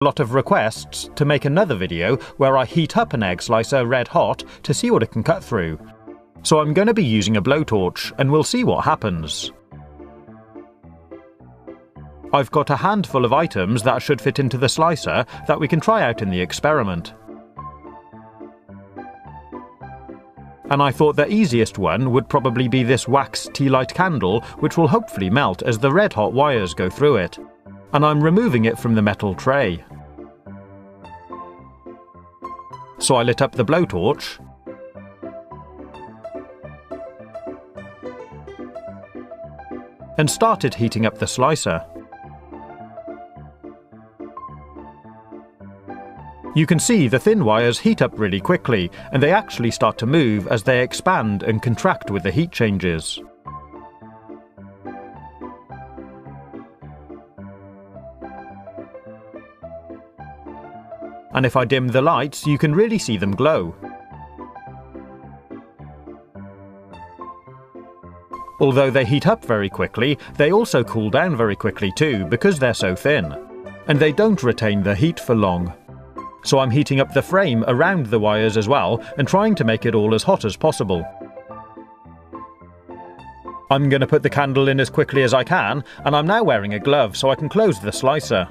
A lot of requests to make another video where I heat up an egg slicer red hot to see what it can cut through. So I'm going to be using a blowtorch and we'll see what happens. I've got a handful of items that should fit into the slicer that we can try out in the experiment. And I thought the easiest one would probably be this wax tea light candle, which will hopefully melt as the red hot wires go through it. And I'm removing it from the metal tray. So I lit up the blowtorch and started heating up the slicer. You can see the thin wires heat up really quickly, and they actually start to move as they expand and contract with the heat changes. And if I dim the lights, you can really see them glow. Although they heat up very quickly, they also cool down very quickly too, because they're so thin. And they don't retain the heat for long. So I'm heating up the frame around the wires as well, and trying to make it all as hot as possible. I'm going to put the candle in as quickly as I can, and I'm now wearing a glove so I can close the slicer.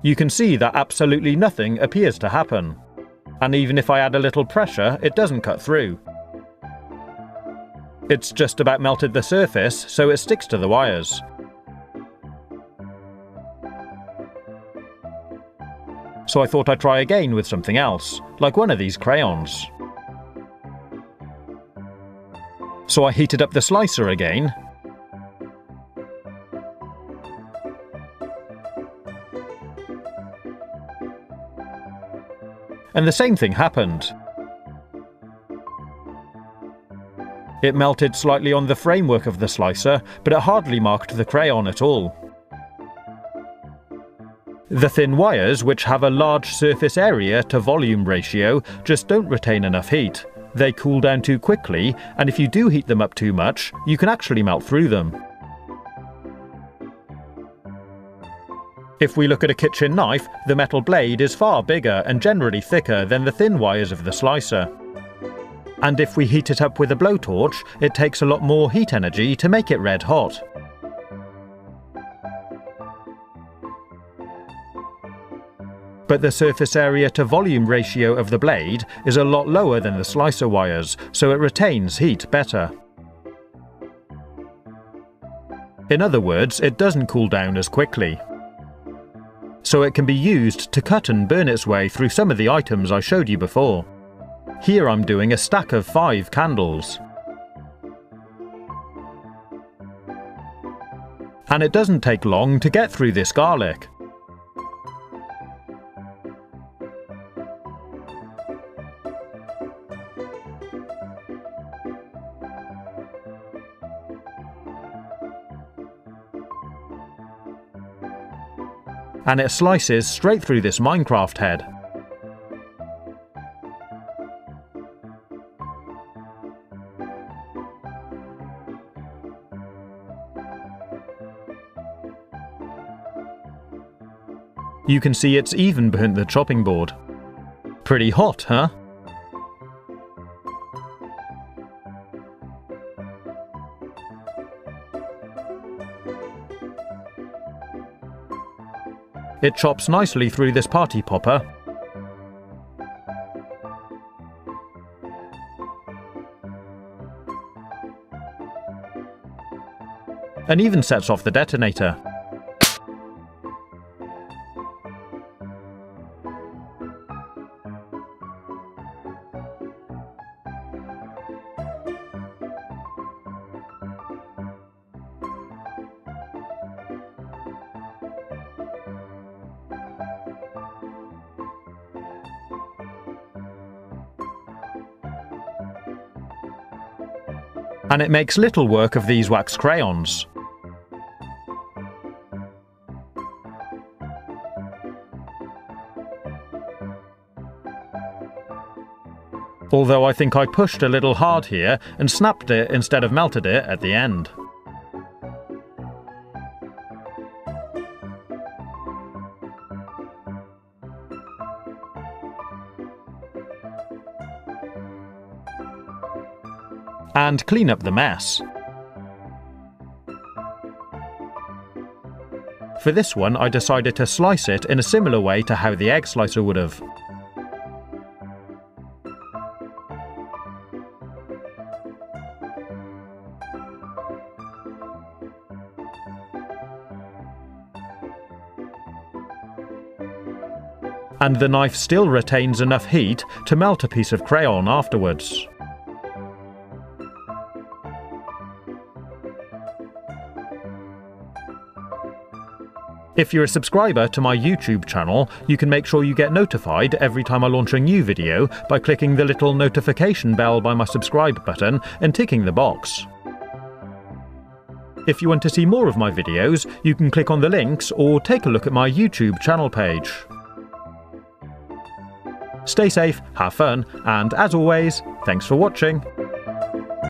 You can see that absolutely nothing appears to happen. And even if I add a little pressure, it doesn't cut through. It's just about melted the surface, so it sticks to the wires. So I thought I'd try again with something else, like one of these crayons. So I heated up the slicer again, and the same thing happened. It melted slightly on the framework of the slicer, but it hardly marked the crayon at all. The thin wires, which have a large surface area to volume ratio, just don't retain enough heat. They cool down too quickly, and if you do heat them up too much, you can actually melt through them. If we look at a kitchen knife, the metal blade is far bigger and generally thicker than the thin wires of the slicer. And if we heat it up with a blowtorch, it takes a lot more heat energy to make it red hot. But the surface area to volume ratio of the blade is a lot lower than the slicer wires, so it retains heat better. In other words, it doesn't cool down as quickly. So it can be used to cut and burn its way through some of the items I showed you before. Here I'm doing a stack of 5 candles. And it doesn't take long to get through this garlic. And it slices straight through this Minecraft head. You can see it's even burnt the chopping board. Pretty hot, huh? It chops nicely through this party popper. And even sets off the detonator. And it makes little work of these wax crayons. Although I think I pushed a little hard here and snapped it instead of melted it at the end. and clean up the mess. For this one, I decided to slice it in a similar way to how the egg slicer would have. And the knife still retains enough heat to melt a piece of crayon afterwards. If you're a subscriber to my YouTube channel, you can make sure you get notified every time I launch a new video by clicking the little notification bell by my subscribe button and ticking the box. If you want to see more of my videos, you can click on the links or take a look at my YouTube channel page. Stay safe, have fun, and as always, thanks for watching.